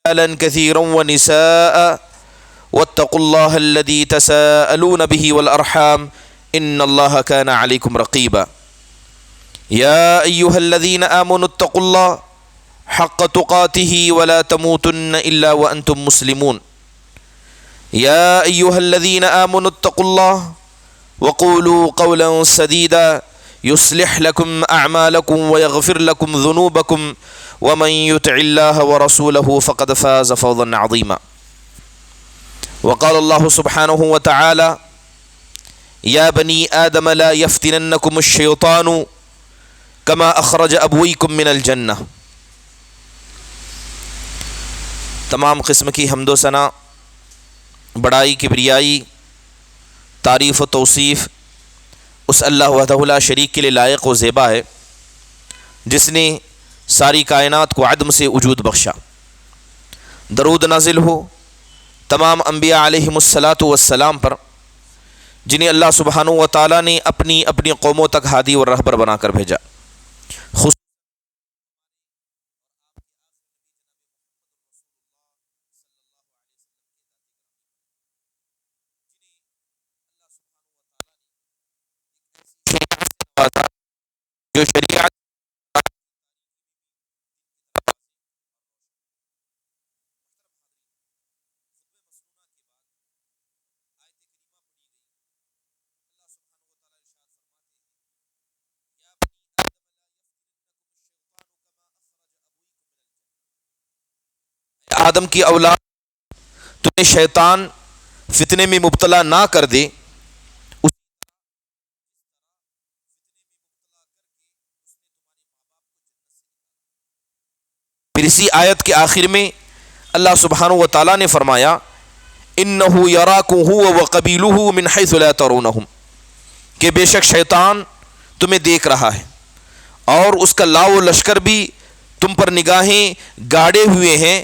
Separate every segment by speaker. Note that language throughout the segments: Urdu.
Speaker 1: رجالا كثيرا ونساء واتقوا الله الذي تساءلون به والأرحام إن الله كان عليكم رقيبا يا أيها الذين آمنوا اتقوا الله حق تقاته ولا تموتن إلا وأنتم مسلمون يا أيها الذين آمنوا اتقوا الله وقولوا قولا سديدا يصلح لكم أعمالكم ويغفر لكم ذنوبكم ومن يطع الله ورسوله فقد فاز فوزا عظيما وقال الله سبحانه وتعالى يا بني آدم لا يفتننكم الشيطان كما أخرج أبويكم من الجنة. تمام قسم کی حمد و ثنا، بڑائی، کبریائی، تعریف و توصیف اس اللہ وحدہ لا شریک کے لیے لائق و زیبا ہے جس نے ساری کائنات کو عدم سے وجود بخشا. درود نازل ہو تمام انبیاء علیہم الصلاۃ والسلام پر جنہیں اللہ سبحانہ و تعالیٰ نے اپنی قوموں تک ہادی اور رہبر بنا کر بھیجا. جو شریعت آدم کی اولاد تمہیں شیطان فتنے میں مبتلا نہ کر دے، پھر اسی آیت کے آخر میں اللہ سبحانہ و تعالیٰ نے فرمایا اِنَّهُ يَرَاكُمْ هُوَ وَقَبِيلُهُ مِنْ حَيْثُ لَا تَرَوْنَهُمْ، کہ بے شک شیطان تمہیں دیکھ رہا ہے اور اس کا لاؤ لشکر بھی تم پر نگاہیں گاڑے ہوئے ہیں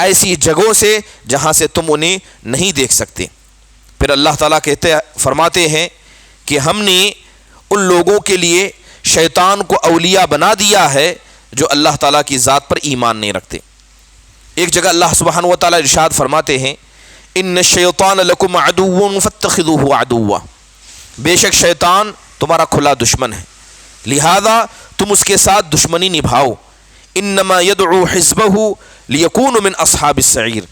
Speaker 1: ایسی جگہوں سے جہاں سے تم انہیں نہیں دیکھ سکتے. پھر اللہ تعالیٰ فرماتے ہیں کہ ہم نے ان لوگوں کے لیے شیطان کو اولیاء بنا دیا ہے جو اللہ تعالیٰ کی ذات پر ایمان نہیں رکھتے. ایک جگہ اللہ سبحانہ و تعالیٰ ارشاد فرماتے ہیں ان الشیطان لکم عدو فاتخذوہ عدوا، بے شک شیطان تمہارا کھلا دشمن ہے لہذا تم اس کے ساتھ دشمنی نبھاؤ. انما یدعو حزبہ لیکون من اصحاب السعیر،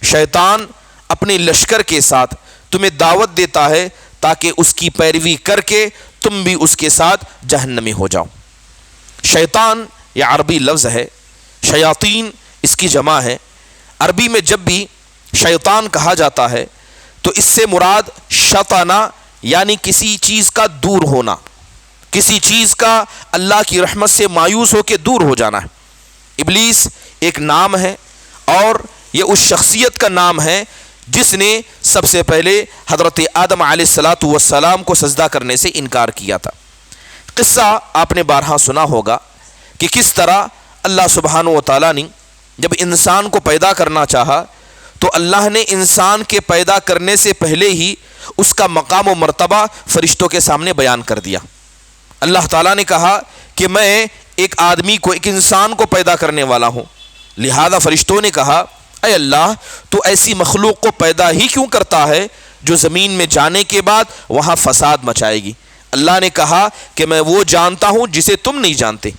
Speaker 1: شیطان اپنے لشکر کے ساتھ تمہیں دعوت دیتا ہے تاکہ اس کی پیروی کر کے تم بھی اس کے ساتھ جہنمی ہو جاؤ. شیطان یہ عربی لفظ ہے، شیاطین اس کی جمع ہے. عربی میں جب بھی شیطان کہا جاتا ہے تو اس سے مراد شطنا یعنی کسی چیز کا دور ہونا، کسی چیز کا اللہ کی رحمت سے مایوس ہو کے دور ہو جانا ہے. ابلیس ایک نام ہے اور یہ اس شخصیت کا نام ہے جس نے سب سے پہلے حضرت آدم علیہ الصلاۃ والسلام کو سجدہ کرنے سے انکار کیا تھا. قصہ آپ نے بارہا سنا ہوگا کہ کس طرح اللہ سبحانہ و تعالیٰ نے جب انسان کو پیدا کرنا چاہا تو اللہ نے انسان کے پیدا کرنے سے پہلے ہی اس کا مقام و مرتبہ فرشتوں کے سامنے بیان کر دیا. اللہ تعالیٰ نے کہا کہ میں ایک آدمی کو، ایک انسان کو پیدا کرنے والا ہوں، لہذا فرشتوں نے کہا اے اللہ تو ایسی مخلوق کو پیدا ہی کیوں کرتا ہے جو زمین میں جانے کے بعد وہاں فساد مچائے گی. اللہ نے کہا کہ میں وہ جانتا ہوں جسے تم نہیں جانتے.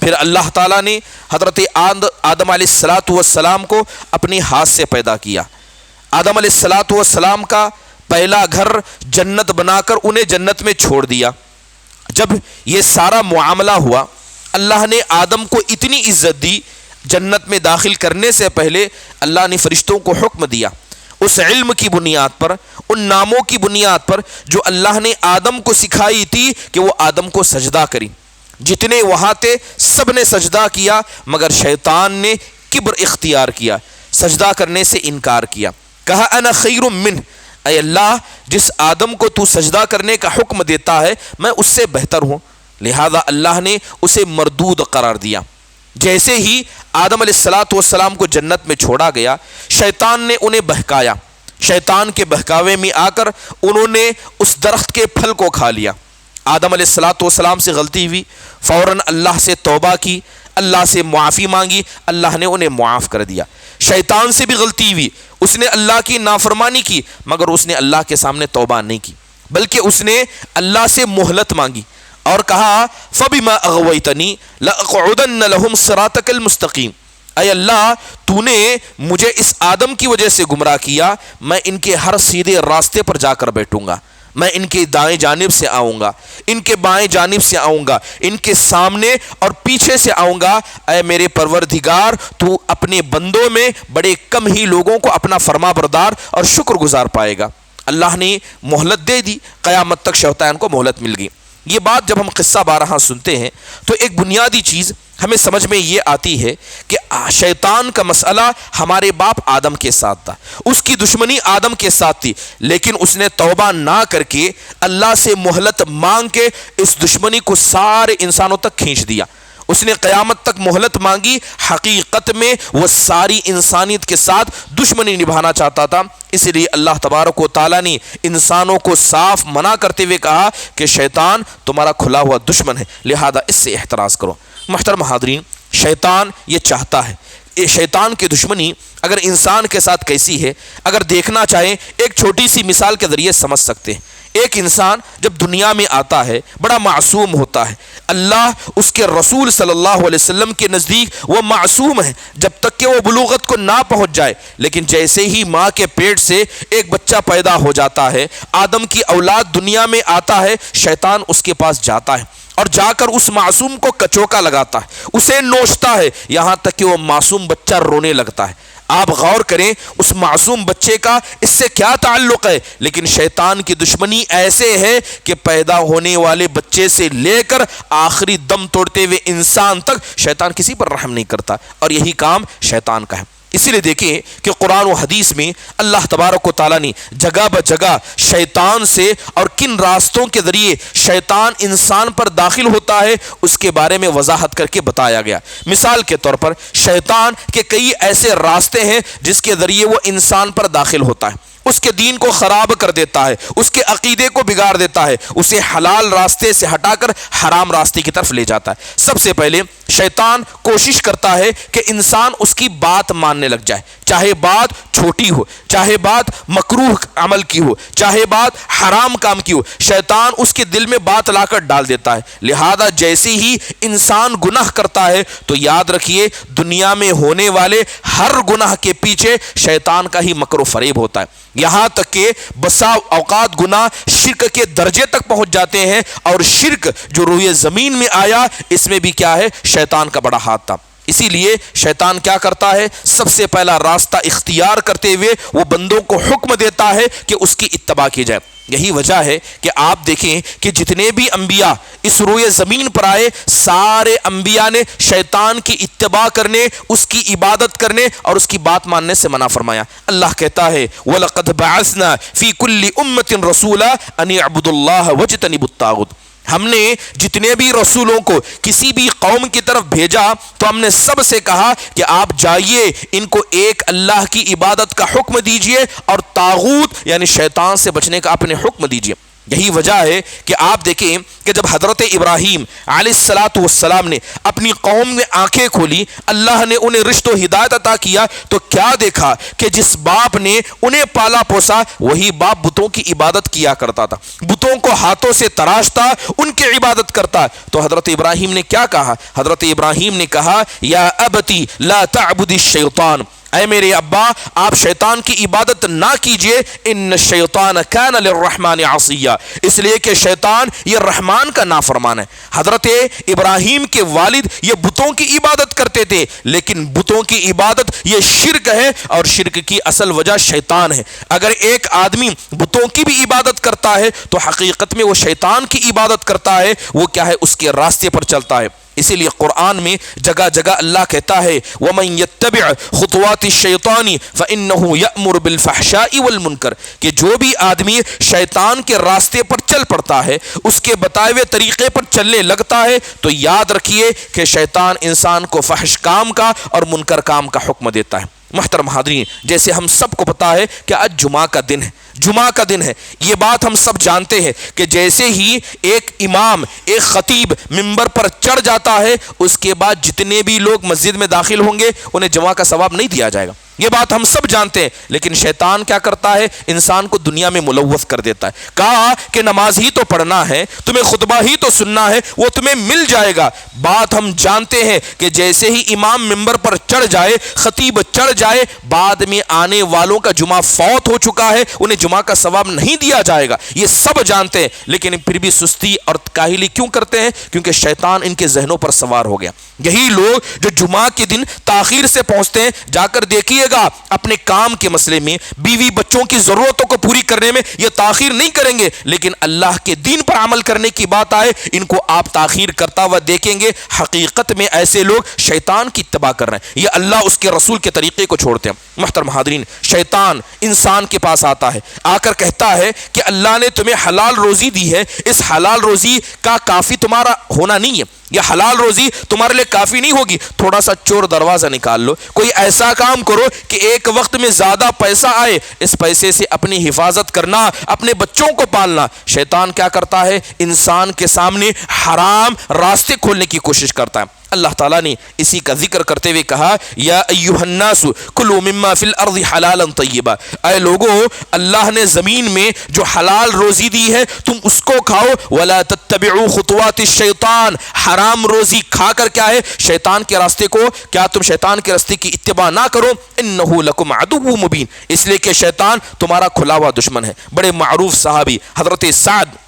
Speaker 1: پھر اللہ تعالیٰ نے حضرت آدم علیہ الصلاۃ والسلام کو اپنے ہاتھ سے پیدا کیا. آدم علیہ الصلاۃ والسلام کا پہلا گھر جنت بنا کر انہیں جنت میں چھوڑ دیا. جب یہ سارا معاملہ ہوا اللہ نے آدم کو اتنی عزت دی، جنت میں داخل کرنے سے پہلے اللہ نے فرشتوں کو حکم دیا اس علم کی بنیاد پر، ان ناموں کی بنیاد پر جو اللہ نے آدم کو سکھائی تھی کہ وہ آدم کو سجدہ کری. جتنے وہاں تھے سب نے سجدہ کیا مگر شیطان نے کبر اختیار کیا، سجدہ کرنے سے انکار کیا. کہا انا خیر منہ، اے اللہ جس آدم کو تو سجدہ کرنے کا حکم دیتا ہے میں اس سے بہتر ہوں. لہذا اللہ نے اسے مردود قرار دیا. جیسے ہی آدم علیہ الصلاۃ والسلام کو جنت میں چھوڑا گیا شیطان نے انہیں بہکایا. شیطان کے بہکاوے میں آ کر انہوں نے اس درخت کے پھل کو کھا لیا. آدم علیہ الصلاۃ والسلام سے غلطی ہوئی، فوراً اللہ سے توبہ کی، اللہ سے معافی مانگی، اللہ نے انہیں معاف کر دیا. شیطان سے بھی غلطی ہوئی، اس نے اللہ کی نافرمانی کی، مگر اس نے اللہ کے سامنے توبہ نہیں کی، بلکہ اس نے اللہ سے مہلت مانگی اور کہا فَبِمَا أَغْوَيْتَنِي لَأَقْعُدَنَّ لَهُمْ صِرَاطَكَ الْمُسْتَقِيمَ، اے اللہ تو نے مجھے اس آدم کی وجہ سے گمراہ کیا، میں ان کے ہر سیدھے راستے پر جا کر بیٹھوں گا، میں ان کے دائیں جانب سے آؤں گا، ان کے بائیں جانب سے آؤں گا، ان کے سامنے اور پیچھے سے آؤں گا۔ اے میرے پروردگار، تو اپنے بندوں میں بڑے کم ہی لوگوں کو اپنا فرما بردار اور شکر گزار پائے گا۔ اللہ نے مہلت دے دی، قیامت تک شیطان کو مہلت مل گئی۔ یہ بات جب ہم قصہ بارہا سنتے ہیں تو ایک بنیادی چیز ہمیں سمجھ میں یہ آتی ہے کہ شیطان کا مسئلہ ہمارے باپ آدم کے ساتھ تھا، اس کی دشمنی آدم کے ساتھ تھی، لیکن اس نے توبہ نہ کر کے اللہ سے مہلت مانگ کے اس دشمنی کو سارے انسانوں تک کھینچ دیا۔ اس نے قیامت تک مہلت مانگی، حقیقت میں وہ ساری انسانیت کے ساتھ دشمنی نبھانا چاہتا تھا۔ اس لیے اللہ تبارک و تعالیٰ نے انسانوں کو صاف منع کرتے ہوئے کہا کہ شیطان تمہارا کھلا ہوا دشمن ہے، لہذا اس سے احتراز کرو۔ محترم حاضرین، شیطان یہ چاہتا ہے، یہ شیطان کی دشمنی اگر انسان کے ساتھ کیسی ہے، اگر دیکھنا چاہیں ایک چھوٹی سی مثال کے ذریعے سمجھ سکتے ہیں۔ ایک انسان جب دنیا میں آتا ہے بڑا معصوم ہوتا ہے، اللہ اس کے رسول صلی اللہ علیہ وسلم کے نزدیک وہ معصوم ہے جب تک کہ وہ بلوغت کو نہ پہنچ جائے، لیکن جیسے ہی ماں کے پیٹ سے ایک بچہ پیدا ہو جاتا ہے، آدم کی اولاد دنیا میں آتا ہے، شیطان اس کے پاس جاتا ہے اور جا کر اس معصوم کو کچوکا لگاتا ہے، اسے نوچتا ہے، یہاں تک کہ وہ معصوم بچہ رونے لگتا ہے۔ آپ غور کریں اس معصوم بچے کا اس سے کیا تعلق ہے، لیکن شیطان کی دشمنی ایسے ہے کہ پیدا ہونے والے بچے سے لے کر آخری دم توڑتے ہوئے انسان تک شیطان کسی پر رحم نہیں کرتا، اور یہی کام شیطان کا ہے۔ اسی لیے دیکھیں کہ قرآن و حدیث میں اللہ تبارک و تعالیٰ نے جگہ بجگہ شیطان سے اور کن راستوں کے ذریعے شیطان انسان پر داخل ہوتا ہے اس کے بارے میں وضاحت کر کے بتایا گیا۔ مثال کے طور پر شیطان کے کئی ایسے راستے ہیں جس کے ذریعے وہ انسان پر داخل ہوتا ہے، اس کے دین کو خراب کر دیتا ہے، اس کے عقیدے کو بگاڑ دیتا ہے، اسے حلال راستے سے ہٹا کر حرام راستے کی طرف لے جاتا ہے۔ سب سے پہلے شیطان کوشش کرتا ہے کہ انسان اس کی بات ماننے لگ جائے، چاہے بات چھوٹی ہو، چاہے بات مکروہ عمل کی ہو، چاہے بات حرام کام کی ہو، شیطان اس کے دل میں بات لا کر ڈال دیتا ہے۔ لہذا جیسے ہی انسان گناہ کرتا ہے تو یاد رکھیے دنیا میں ہونے والے ہر گناہ کے پیچھے شیطان کا ہی مکر و فریب ہوتا ہے، یہاں تک کہ بسا اوقات گناہ شرک کے درجے تک پہنچ جاتے ہیں، اور شرک جو روئے زمین میں آیا اس میں بھی کیا ہے، شیطان کا بڑا ہاتھ تھا۔ اسی لیے شیطان کیا کرتا ہے، سب سے پہلا راستہ اختیار کرتے ہوئے وہ بندوں کو حکم دیتا ہے کہ اس کی اتباع کی جائے۔ یہی وجہ ہے کہ آپ دیکھیں کہ جتنے بھی انبیاء اس روئے زمین پر آئے، سارے انبیاء نے شیطان کی اتباع کرنے، اس کی عبادت کرنے اور اس کی بات ماننے سے منع فرمایا۔ اللہ کہتا ہے وَلَقَدْ بَعَثْنَا فِي كُلِّ أُمَّةٍ رَسُولًا أَنِ اعْبُدُوا اللَّهَ وَاجْتَنِبُوا الطَّاغُوتَ۔ ہم نے جتنے بھی رسولوں کو کسی بھی قوم کی طرف بھیجا تو ہم نے سب سے کہا کہ آپ جائیے ان کو ایک اللہ کی عبادت کا حکم دیجئے اور طاغوت یعنی شیطان سے بچنے کا اپنے حکم دیجئے۔ یہی وجہ ہے کہ آپ دیکھیں کہ جب حضرت ابراہیم علیہ السلام نے اپنی قوم میں آنکھیں کھولی، اللہ نے انہیں رشد و ہدایت عطا کیا، تو کیا دیکھا کہ جس باپ نے انہیں پالا پوسا وہی باپ بتوں کی عبادت کیا کرتا تھا، بتوں کو ہاتھوں سے تراشتا، ان کی عبادت کرتا۔ تو حضرت ابراہیم نے کیا کہا؟ حضرت ابراہیم نے کہا یا ابتی لا تعبد الشیطان، اے میرے ابا آپ شیطان کی عبادت نہ کیجئے، ان الشیطان کان للرحمن عصیا، اس لیے کہ شیطان یہ رحمان کا نافرمان ہے۔ حضرت ابراہیم کے والد یہ بتوں کی عبادت کرتے تھے، لیکن بتوں کی عبادت یہ شرک ہے، اور شرک کی اصل وجہ شیطان ہے۔ اگر ایک آدمی بتوں کی بھی عبادت کرتا ہے تو حقیقت میں وہ شیطان کی عبادت کرتا ہے، وہ کیا ہے، اس کے راستے پر چلتا ہے۔ اسی لیے قرآن میں جگہ جگہ اللہ کہتا ہے وَمَن يَتَّبِعْ خُطُوَاتِ الشَّيْطَانِ فَإِنَّهُ يَأْمُرُ بِالْفَحْشَاءِ وَالْمُنكَرِ، کہ جو بھی آدمی شیطان کے راستے پر چل پڑتا ہے، اس کے بتائے ہوئے طریقے پر چلنے لگتا ہے، تو یاد رکھیے کہ شیطان انسان کو فحش کام کا اور منکر کام کا حکم دیتا ہے۔ محترم حاضرین، جیسے ہم سب کو پتا ہے کہ آج جمعہ کا دن ہے، جمعہ کا دن ہے، یہ بات ہم سب جانتے ہیں کہ جیسے ہی ایک امام، ایک خطیب ممبر پر چڑھ جاتا ہے، اس کے بعد جتنے بھی لوگ مسجد میں داخل ہوں گے انہیں جمعہ کا ثواب نہیں دیا جائے گا۔ یہ بات ہم سب جانتے ہیں، لیکن شیطان کیا کرتا ہے؟ انسان کو دنیا میں ملوث کر دیتا ہے۔ کہا کہ نماز ہی تو پڑھنا ہے، تمہیں خطبہ ہی تو سننا ہے، وہ تمہیں مل جائے گا۔ بات ہم جانتے ہیں کہ جیسے ہی امام ممبر پر چڑھ جائے، خطیب چڑھ جائے، بعد میں آنے والوں کا جمعہ فوت ہو چکا ہے، انہیں جمعہ کا ثواب نہیں دیا جائے گا، یہ سب جانتے ہیں، لیکن پھر بھی سستی اور کاہلی کیوں کرتے ہیں؟ کیونکہ شیطان ان کے ذہنوں پر سوار ہو گیا۔ یہی لوگ جو جمعہ کے دن تاخیر سے پہنچتے ہیں، جا کر دیکھیے گا اپنے کام کے مسئلے میں، بیوی بچوں کی ضرورتوں کو پوری کرنے میں یہ تاخیر نہیں کریں گے، لیکن اللہ کے دین پر عمل کرنے کی بات آئے ان کو آپ تاخیر کرتا ہوا دیکھیں گے۔ حقیقت میں ایسے لوگ شیطان کی اتباع کر رہے ہیں، یہ اللہ اس کے رسول کے طریقے کو چھوڑتے ہیں۔ محترم حاضرین، شیطان انسان کے پاس آتا ہے، آ کر کہتا ہے کہ اللہ نے تمہیں حلال روزی دی ہے، اس حلال روزی کا کافی تمہارا ہونا نہیں ہے، یہ حلال روزی تمہارے لیے کافی نہیں ہوگی، تھوڑا سا چور دروازہ نکال لو، کوئی ایسا کام کرو کہ ایک وقت میں زیادہ پیسہ آئے، اس پیسے سے اپنی حفاظت کرنا، اپنے بچوں کو پالنا۔ شیطان کیا کرتا ہے؟ انسان کے سامنے حرام راستے کھولنے کی کوشش کرتا ہے۔ اللہ تعالیٰ نے اسی کا ذکر کرتے ہوئے کہا، یا ایھا الناس کلوا مما فی الارض حلالا طیبا، اے لوگو، اللہ نے زمین میں جو حلال روزی دی ہے تم اس کو کھاؤ، ولا تتبعوا خطوات الشیطان، حرام روزی کھا کر کیا ہے؟ شیطان کے راستے کو، کیا تم شیطان کے راستے کی اتباع نہ کرو، انہ لکم عدو مبین، اس لیے کہ شیطان تمہارا کھلا ہوا دشمن ہے۔ بڑے معروف صحابی حضرت سعد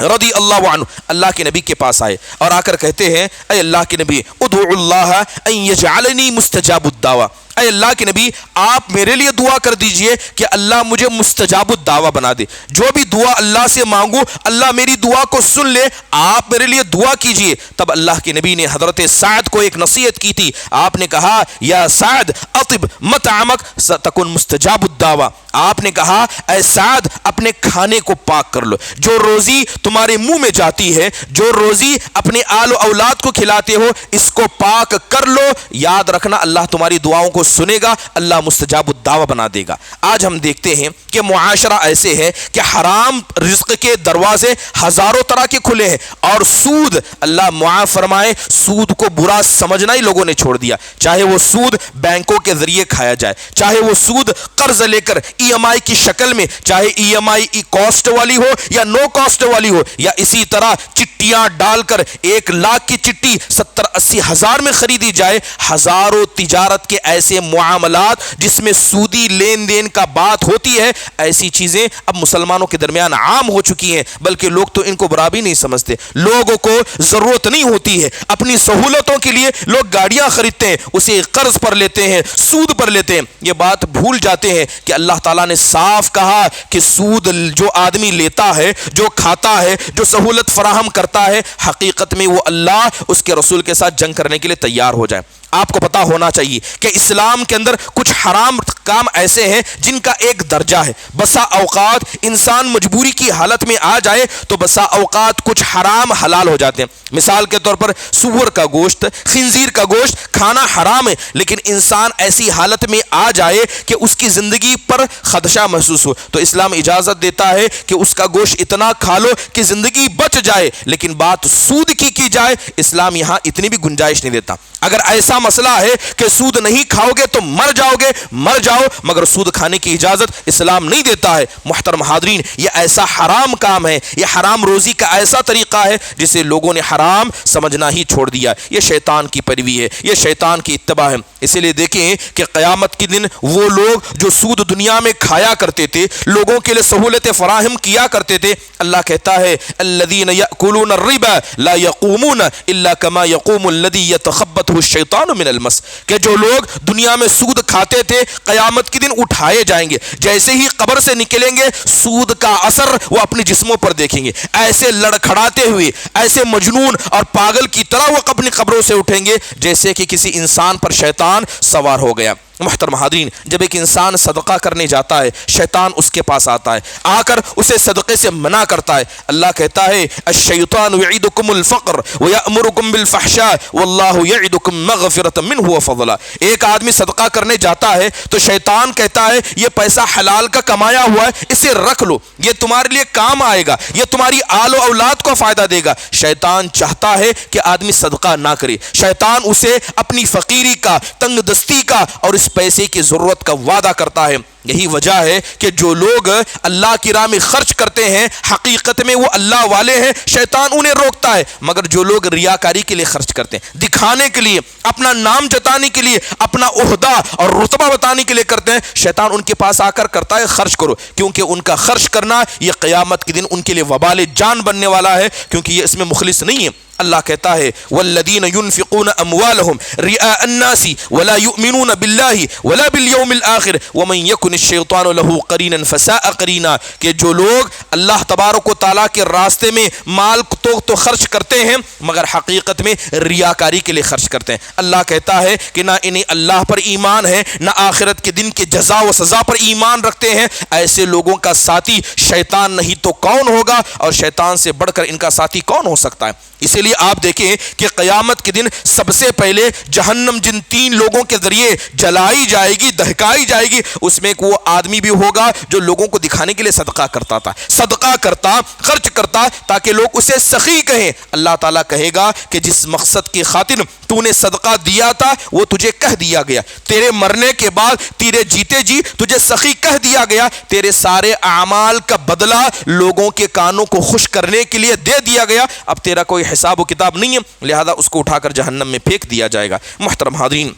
Speaker 1: رضی اللہ عنہ اللہ کے نبی کے پاس آئے اور آ کر کہتے ہیں، اے اللہ کے نبی، ادعو اللہ ان یجعلنی مستجاب الدعوہ، اے اللہ کے نبی آپ میرے لیے دعا کر دیجئے کہ اللہ مجھے مستجاب الدعوہ بنا دے، جو بھی دعا اللہ سے مانگو اللہ میری دعا کو سن لے، آپ میرے لیے دعا کیجئے۔ تب اللہ کے نبی نے حضرت سعد کو ایک نصیحت کی تھی، آپ نے کہا، یا سعد اطب مطعمک ستکن مستجاب الدعوہ، آپ نے کہا اے سعد اپنے کھانے کو پاک کر لو، جو روزی تمہارے منہ میں جاتی ہے، جو روزی اپنے آل و اولاد کو کھلاتے ہو، اس کو پاک کر لو، یاد رکھنا اللہ تمہاری دعاؤں کو سنے گا، اللہ مستجاب الدعوہ بنا دے گا۔ آج ہم دیکھتے ہیں کہ معاشرہ ایسے ہے کہ حرام رزق کے دروازے ہزاروں طرح کے کھلے ہیں، اور سود، اللہ معاف فرمائے، سود کو برا سمجھنا ہی لوگوں نے چھوڑ دیا، چاہے وہ سود بینکوں کے ذریعے کھایا جائے، چاہے وہ سود قرض لے کر ای ایم آئی کی شکل میں، چاہے ای ایم آئی کاسٹ والی ہو یا نو کاسٹ والی ہو، یا اسی طرح چٹیاں ڈال کر 1,00,000 کی چٹی 70-80 ہزار میں خریدی جائے۔ ہزاروں تجارت کے ایسے معاملات جس میں سودی لین دین کا بات ہوتی ہے، ایسی چیزیں اب مسلمانوں کے درمیان عام ہو چکی ہیں، بلکہ لوگ تو ان کو برا بھی نہیں سمجھتے۔ لوگوں کو ضرورت نہیں ہوتی ہے، اپنی سہولتوں کے لیے لوگ گاڑیاں خریدتے ہیں، اسے قرض پر لیتے ہیں، سود پر لیتے ہیں، یہ بات بھول جاتے ہیں کہ اللہ تعالیٰ نے صاف کہا کہ سود جو آدمی لیتا ہے، جو کھاتا ہے، جو سہولت فراہم کرتا ہے، حقیقت میں وہ اللہ اس کے رسول کے ساتھ جنگ کرنے کے لیے تیار ہو جائے۔ آپ کو پتا ہونا چاہیے کہ اسلام کے اندر کچھ حرام کام ایسے ہیں جن کا ایک درجہ ہے۔ بسا اوقات انسان مجبوری کی حالت میں آ جائے تو بسا اوقات کچھ حرام حلال ہو جاتے ہیں۔ مثال کے طور پر سور کا گوشت، خنزیر کا گوشت کھانا حرام ہے، لیکن انسان ایسی حالت میں آ جائے کہ اس کی زندگی پر خدشہ محسوس ہو تو اسلام اجازت دیتا ہے کہ اس کا گوشت اتنا کھا لو کہ زندگی بچ جائے، لیکن بات سود کی جائے، اسلام یہاں اتنی بھی گنجائش نہیں دیتا۔ اگر ایسا مسئلہ ہے کہ سود نہیں کھاؤ گے تو مر جاؤ گے، مر جاؤ، مگر سود کھانے کی اجازت اسلام نہیں دیتا ہے۔ محترم حاضرین، یہ ایسا حرام کام ہے، یہ حرام روزی کا ایسا طریقہ ہے جسے لوگوں نے حرام سمجھنا ہی چھوڑ دیا۔ یہ شیطان کی پیروی ہے، یہ شیطان کی اتباع ہے۔ اسی لیے دیکھیں کہ قیامت کے دن وہ لوگ جو سود دنیا میں کھایا کرتے تھے، لوگوں کے لیے سہولتیں فراہم کیا کرتے تھے، اللہ کہتا ہے الذین یأکلون الربا لا یقومون الا کما یقوم الذی یتخبطہ الشیطان من المس، کہ جو لوگ دنیا میں سود کھاتے تھے قیامت کے دن اٹھائے جائیں گے، جیسے ہی قبر سے نکلیں گے سود کا اثر وہ اپنے جسموں پر دیکھیں گے، ایسے لڑکھڑاتے ہوئے، ایسے مجنون اور پاگل کی طرح وہ اپنی قبروں سے اٹھیں گے جیسے کہ کسی انسان پر شیطان سوار ہو گیا۔ محترم حاضرین، جب ایک انسان صدقہ کرنے جاتا ہے شیطان اس کے پاس آتا ہے، آ کر اسے صدقے سے منع کرتا ہے۔ اللہ کہتا ہے الشیطان یعدکم الفقر ویأمرکم بالفحشاء واللہ یعدکم مغفرۃ منہ وفضلا۔ ایک آدمی صدقہ کرنے جاتا ہے تو شیطان کہتا ہے یہ پیسہ حلال کا کمایا ہوا ہے، اسے رکھ لو، یہ تمہارے لیے کام آئے گا، یہ تمہاری آل و اولاد کو فائدہ دے گا۔ شیطان چاہتا ہے کہ آدمی صدقہ نہ کرے، شیطان اسے اپنی فقیری کا، تنگ دستی کا اور اس اس پیسے کی ضرورت کا وعدہ کرتا ہے۔ یہی وجہ ہے کہ جو لوگ اللہ کی راہ میں خرچ کرتے ہیں حقیقت میں وہ اللہ والے ہیں، شیطان انہیں روکتا ہے۔ مگر جو لوگ ریاکاری کے لیے خرچ کرتے ہیں، دکھانے کے لیے، اپنا نام جتانے کے لیے، اپنا عہدہ اور رتبہ بتانے کے لیے کرتے ہیں، شیطان ان کے پاس آ کر کرتا ہے خرچ کرو، کیونکہ ان کا خرچ کرنا یہ قیامت کے دن ان کے لیے وبال جان بننے والا ہے، کیونکہ یہ اس میں مخلص نہیں ہے۔ اللہ کہتا ہے والذین ينفقون اموالهم رئاء الناس ولا يؤمنون بالله ولا باليوم الاخر ومن يكن الشيطان له قرینا فساء قرینا، کہ جو لوگ اللہ تبارک و تعالیٰ کے راستے میں مال تو خرچ کرتے ہیں مگر حقیقت میں ریاکاری کے لیے خرچ کرتے ہیں، اللہ کہتا ہے کہ نہ انہیں اللہ پر ایمان ہے نہ آخرت کے دن کے جزا و سزا پر ایمان رکھتے ہیں، ایسے لوگوں کا ساتھی شیطان نہیں تو کون ہوگا، اور شیطان سے بڑھ کر ان کا ساتھی کون ہو سکتا ہے۔ اسی لیے آپ دیکھیں کہ قیامت کے دن سب سے پہلے جہنم جن 3 لوگوں کے ذریعے جلائی جائے گی، دہکائی جائے گی، اس میں ایک وہ آدمی بھی ہوگا جو لوگوں کو دکھانے کے لیے صدقہ کرتا تھا، صدقہ کرتا، خرچ کرتا تاکہ لوگ اسے سخی کہیں۔ اللہ تعالیٰ کہے گا کہ جس مقصد کی خاطر تو نے صدقہ دیا تھا وہ تجھے کہہ دیا گیا، تیرے مرنے کے بعد تیرے جیتے جی تجھے سخی کہہ دیا گیا، تیرے سارے اعمال کا بدلہ لوگوں کے کانوں کو خوش کرنے کے لیے دے دیا گیا، اب تیرا کوئی حساب و کتاب نہیں ہے، لہذا اس کو اٹھا کر جہنم میں پھینک دیا جائے گا۔ محترم حاضرین،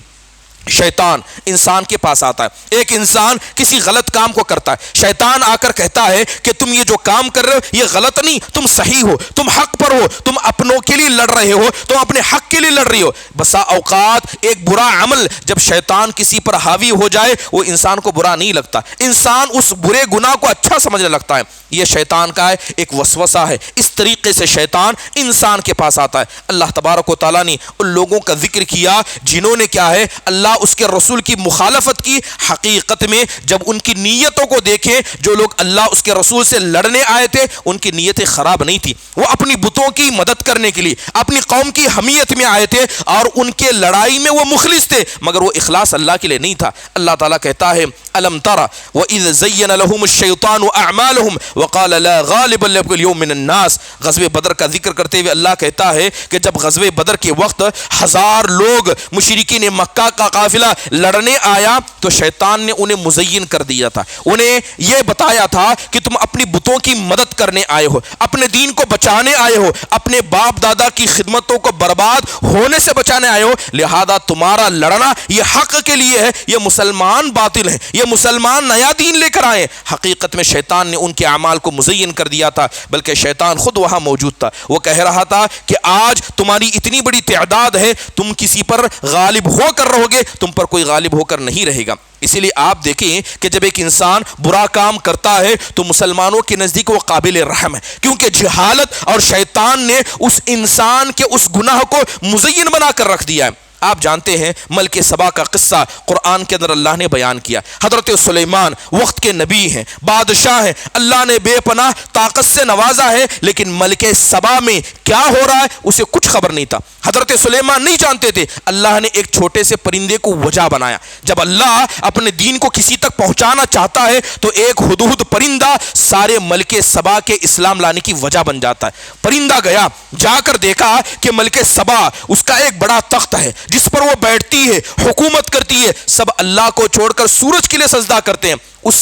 Speaker 1: شیطان انسان کے پاس آتا ہے، ایک انسان کسی غلط کام کو کرتا ہے، شیطان آ کر کہتا ہے کہ تم یہ جو کام کر رہے ہو یہ غلط نہیں، تم صحیح ہو، تم حق پر ہو، تم اپنوں کے لیے لڑ رہے ہو، تم اپنے حق کے لیے لڑ رہی ہو۔ بسا اوقات ایک برا عمل جب شیطان کسی پر حاوی ہو جائے وہ انسان کو برا نہیں لگتا، انسان اس برے گناہ کو اچھا سمجھنے لگتا ہے، یہ شیطان کا ہے ایک وسوسہ ہے۔ اس طریقے سے شیطان انسان کے پاس آتا ہے۔ اللہ تبارک و تعالیٰ نے ان لوگوں کا ذکر کیا جنہوں نے کیا ہے اللہ اس کے رسول کی مخالفت کی، حقیقت میں جب ان کی نیتوں کو دیکھیں، جو لوگ اللہ اس کے رسول سے لڑنے آئے تھے ان کی نیتیں خراب نہیں تھی، وہ اپنی بتوں کی مدد کرنے کے لیے اپنی قوم کی حمیت میں آئے تھے اور ان کے لڑائی میں وہ مخلص تھے، مگر وہ اخلاص اللہ کے لیے نہیں تھا۔ اللہ تعالیٰ کہتا ہے الم تر وَإِذْ زَيَّنَ لَهُمُ الشَّيْطَانُ أَعْمَالَهُمْ وَقَالَ لَا غَالِبَ لَكُمُ الْيَوْمَ مِنَ النَّاسِ۔ غزوہ بدر کا ذکر کرتے ہوئے اللہ کہتا ہے کہ جب غزوہ بدر کے وقت 1000 لوگ مشرکین مکہ کا قافلہ لڑنے آیا تو شیطان نے انہیں مزین کر دیا تھا، انہیں یہ بتایا تھا کہ تم اپنی بتوں کی مدد کرنے آئے ہو، اپنے دین کو بچانے آئے ہو، اپنے باپ دادا کی خدمتوں کو برباد ہونے سے بچانے آئے ہو، لہذا تمہارا لڑنا یہ حق کے لیے ہے، یہ مسلمان باطل ہیں، یہ مسلمان نیا دین لے کر آئے۔ حقیقت میں شیطان نے ان کے اعمال کو مزین کر دیا تھا، بلکہ شیطان خود وہاں موجود تھا، وہ کہہ رہا تھا کہ آج تمہاری اتنی بڑی تعداد ہے، تم کسی پر غالب ہو کر رہو گے، تم پر کوئی غالب ہو کر نہیں رہے گا۔ اسی لیے آپ دیکھیں کہ جب ایک انسان برا کام کرتا ہے تو مسلمانوں کے نزدیک وہ قابل رحم ہے، کیونکہ جہالت اور شیطان نے اس انسان کے اس گناہ کو مزین بنا کر رکھ دیا ہے۔ آپ جانتے ہیں ملک سبا کا قصہ قرآن کے اندر اللہ نے بیان کیا۔ حضرت سلیمان وقت کے نبی ہیں، بادشاہ ہیں، اللہ نے بے پناہ طاقت سے نوازا ہے، لیکن ملک سبا میں کیا ہو رہا ہے اسے کچھ خبر نہیں تھا۔ حضرت سلیمان نہیں جانتے تھے، اللہ نے ایک چھوٹے سے پرندے کو وجہ بنایا۔ جب اللہ اپنے دین کو کسی تک پہنچانا چاہتا ہے تو ایک ہدہد پرندہ سارے ملک سبا کے اسلام لانے کی وجہ بن جاتا ہے۔ پرندہ گیا، جا کر دیکھا کہ ملک سبا اس کا ایک بڑا تخت ہے جس پر وہ بیٹھتی ہے، حکومت کرتی ہے، سب اللہ کو چھوڑ کر سورج کے لیے سجدہ کرتے ہیں۔ اس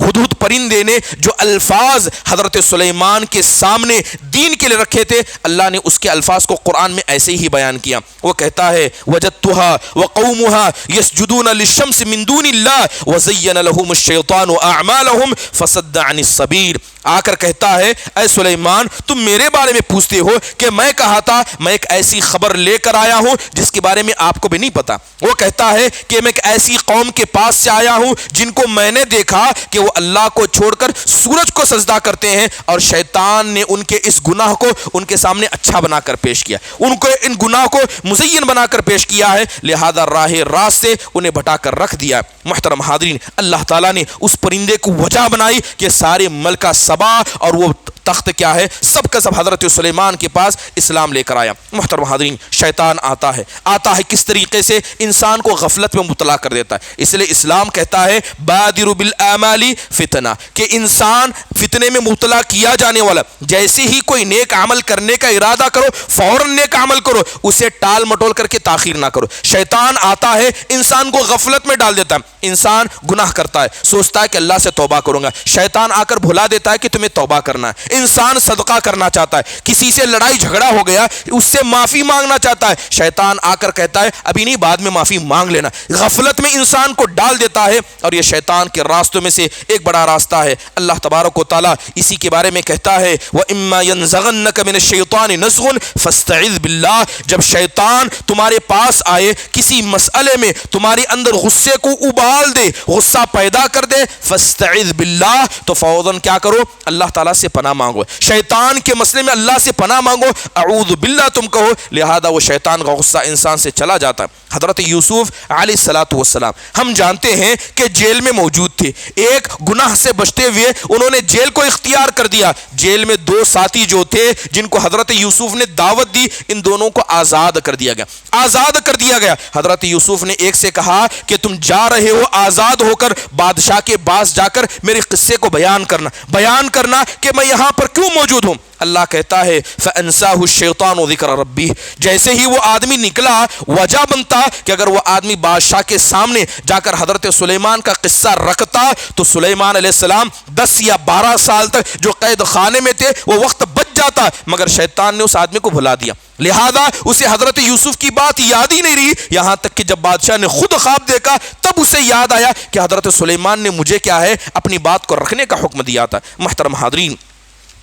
Speaker 1: ہدہد پرندے نے جو الفاظ حضرت سلیمان کے سامنے دین کے لیے رکھے تھے، اللہ نے اس کے الفاظ کو قرآن میں ایسے ہی بیان کیا۔ وہ کہتا ہے وجدتها وقومها يسجدون للشمس من دون الله وزين لهم الشيطان اعمالهم فصد عن السبيل۔ آ کر کہتا ہے اے سلیمان تم میرے بارے میں پوچھتے ہو کہ میں کہا تھا، میں ایک ایسی خبر لے کر آیا ہوں جس کے بارے میں آپ کو بھی نہیں پتا۔ وہ کہتا ہے کہ میں ایک ایسی قوم کے پاس سے آیا ہوں جن کو میں نے دیکھا کہ وہ اللہ کو چھوڑ کر سورج کو سجدہ کرتے ہیں، اور شیطان نے ان کے اس گناہ کو ان کے سامنے اچھا بنا کر پیش کیا، ان کو ان گناہ کو مزین بنا کر پیش کیا ہے، لہذا راہ راست سے انہیں بٹا کر رکھ دیا۔ محترم حاضرین، اللہ تعالیٰ نے اس پرندے کو وجہ بنائی کہ سارے ملکہ سبا اور وہ تخت کیا ہے سب کا سب حضرت سلیمان کے پاس اسلام لے کر آیا۔ محترم حاضرین، شیطان آتا ہے کس طریقے سے انسان کو غفلت میں مبتلا کر دیتا ہے، اس لیے اسلام کہتا ہے بادر بالاعمال فتنہ، کہ انسان فتنے میں مبتلا کیا جانے والا، جیسے ہی کوئی نیک عمل کرنے کا ارادہ کرو فوراً نیک عمل کرو، اسے ٹال مٹول کر کے تاخیر نہ کرو۔ شیطان آتا ہے انسان کو غفلت میں ڈال دیتا ہے، انسان گناہ کرتا ہے، سوچتا ہے کہ اللہ سے توبہ کروں گا، شیطان آ کر بھلا دیتا ہے کہ تمہیں توبہ کرنا ہے۔ انسان صدقہ کرنا چاہتا ہے، کسی سے لڑائی جھگڑا ہو گیا، اس سے معافی مانگنا چاہتا ہے، شیطان آ کر کہتا ہے ابھی نہیں بعد میں معافی مانگ لینا۔ غفلت میں انسان کو ڈال دیتا ہے، اور یہ شیطان کے راستوں میں سے ایک بڑا راستہ ہے۔ اللہ تبارک و تعالیٰ اسی کے بارے میں کہتا ہے وَإِمَّا يَنزَغَنَّكَ مِنَ الشَّيْطَانِ نَزْغٌ فَاسْتَعِذْ بِاللَّهِ، جب شیطان تمہارے پاس آئے کسی مسئلے میں، تمہارے اندر غصے کو ابال دے، غصہ پیدا کر دے، فَاسْتَعِذْ بِاللَّهِ، تو فوراً کیا کرو؟ اللہ تعالیٰ سے پناہ مانگو۔ شیطان کے مسئلے میں اللہ سے پناہ مانگو، اعوذ باللہ تم کہو، لہذا وہ شیطان کا غصہ انسان سے چلا جاتا ہے۔ حضرت یوسف علیہ السلام ہم جانتے ہیں کہ جیل میں موجود تھے، ایک گناہ سے بچتے ہوئے انہوں نے جیل کو اختیار کر دیا۔ جیل میں دو ساتھی جو تھے جن کو حضرت یوسف نے دعوت دی، ان دونوں کو آزاد کر دیا گیا، آزاد کر دیا گیا۔ حضرت یوسف نے ایک سے کہا کہ تم جا رہے ہو آزاد ہو کر بادشاہ کے پاس جا کر میرے قصے کو بیان کرنا کہ میں یہاں پر کیوں موجود ہوں۔ اللہ کہتا ہے فَأَنْسَاهُ الشَّيْطَانُ ذِكْرَ رَبِّهِ، جیسے ہی وہ آدمی نکلا وجہ بنتا کہ اگر وہ آدمی بادشاہ کے سامنے جا کر حضرت سلیمان کا قصہ رکھتا تو سلیمان علیہ السلام 10 یا 12 سال تک جو قید خانے میں تھے وہ وقت بچ جاتا، مگر شیطان نے اس آدمی کو بھلا دیا، لہذا اسے حضرت یوسف کی بات یاد ہی نہیں رہی، یہاں تک کہ جب بادشاہ نے خود خواب دیکھا تب اسے یاد آیا کہ حضرت سلیمان نے مجھے کیا ہے اپنی بات کو رکھنے کا حکم دیا تھا۔ محترم حاضرین،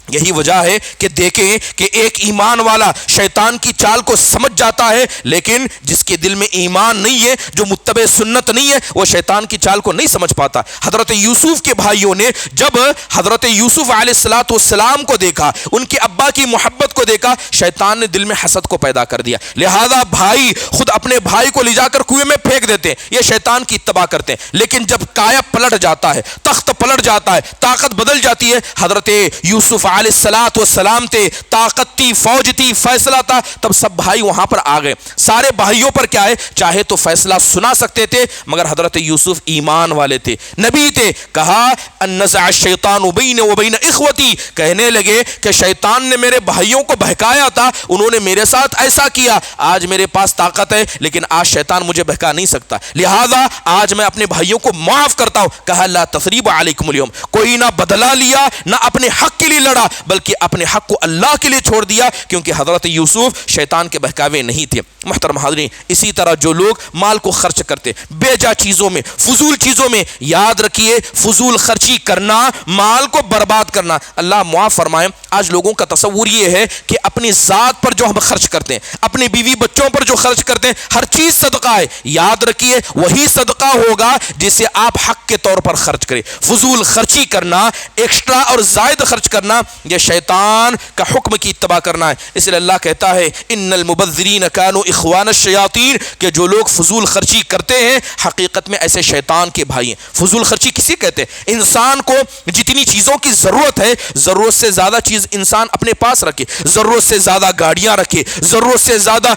Speaker 1: یہی وجہ ہے کہ دیکھیں کہ ایک ایمان والا شیطان کی چال کو سمجھ جاتا ہے، لیکن جس کے دل میں ایمان نہیں ہے، جو متبع سنت نہیں ہے، وہ شیطان کی چال کو نہیں سمجھ پاتا۔ حضرت یوسف کے بھائیوں نے جب حضرت یوسف علیہ السلام کو دیکھا، ان کے ابا کی محبت کو دیکھا، شیطان نے دل میں حسد کو پیدا کر دیا، لہذا بھائی خود اپنے بھائی کو لے جا کر کنویں میں پھینک دیتے ہیں، یہ شیطان کی اتباع کرتے ہیں۔ لیکن جب کایا پلٹ جاتا ہے، تخت پلٹ جاتا ہے، طاقت بدل جاتی ہے، حضرت یوسف علیہ السلام تھے، طاقت تھی، فوج تھی، فیصلہ تھا، تب سب بھائی وہاں پر آ گئے۔ سارے بھائیوں پر کیا ہے، چاہے تو فیصلہ سنا سکتے تھے، مگر حضرت یوسف ایمان والے تھے، نبی تھے، کہا انزع الشیطان بین وبین اخوتی، کہنے لگے کہ شیطان نے میرے بھائیوں کو بہکایا تھا، انہوں نے میرے ساتھ ایسا کیا، آج میرے پاس طاقت ہے لیکن آج شیطان مجھے بہکا نہیں سکتا، لہذا آج میں اپنے بھائیوں کو معاف کرتا ہوں۔ کہا لا تثریب علیکم اليوم، کوئی نہ بدلہ لیا نہ اپنے حق کے لیے لڑا، بلکہ اپنے حق کو اللہ کے لیے چھوڑ دیا، کیونکہ حضرت یوسف شیطان کے بہکاوے نہیں تھے۔ محترم حاضرین، اسی طرح جو لوگ مال کو خرچ کرتے بیجا چیزوں میں، فضول چیزوں میں، یاد رکھیے فضول خرچی کرنا مال کو برباد کرنا۔ اللہ معاف فرمائے، آج لوگوں کا تصور یہ ہے کہ اپنی ذات پر جو ہم خرچ کرتے ہیں، اپنے بیوی بچوں پر جو خرچ کرتے ہیں، ہر چیز صدقہ ہے۔ یاد رکھیے وہی صدقہ ہوگا جسے آپ حق کے طور پر خرچ کریں۔ فضول خرچی کرنا، ایکسٹرا اور زائد خرچ کرنا، یہ شیطان کا حکم کی اتباع کرنا ہے۔ اس لیے اللہ کہتا ہے ان المبذرین کانوا اخوان الشیاطین، کہ جو لوگ فضول خرچی کرتے ہیں حقیقت میں ایسے شیطان کے بھائی ہیں۔ فضول خرچی کسی کہتے ہیں؟ انسان کو جتنی چیزوں کی ضرورت ہے، ضرورت سے زیادہ چیز انسان اپنے پاس رکھے، ضرورت سے زیادہ گاڑیاں رکھے، ضرورت سے زیادہ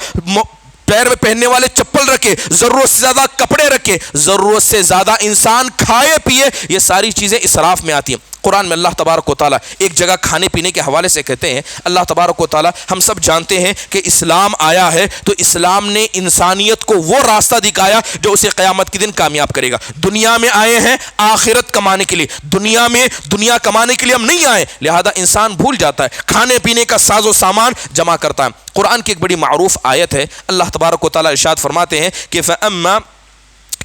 Speaker 1: پیر میں پہننے والے چپل رکھے، ضرورت سے زیادہ کپڑے رکھے، ضرورت سے زیادہ انسان کھائے پیے، یہ ساری چیزیں اسراف میں آتی ہیں۔ قرآن میں اللہ تبارک و تعالیٰ ایک جگہ کھانے پینے کے حوالے سے کہتے ہیں، اللہ تبارک و تعالیٰ، ہم سب جانتے ہیں کہ اسلام آیا ہے تو اسلام نے انسانیت کو وہ راستہ دکھایا جو اسے قیامت کے دن کامیاب کرے گا۔ دنیا میں آئے ہیں آخرت کمانے کے لیے، دنیا کمانے کے لیے ہم نہیں آئے، لہذا انسان بھول جاتا ہے، کھانے پینے کا ساز و سامان جمع کرتا ہے۔ قرآن کی ایک بڑی معروف آیت ہے، اللہ تبارک و تعالیٰ ارشاد فرماتے ہیں کہ فَأَمَّا،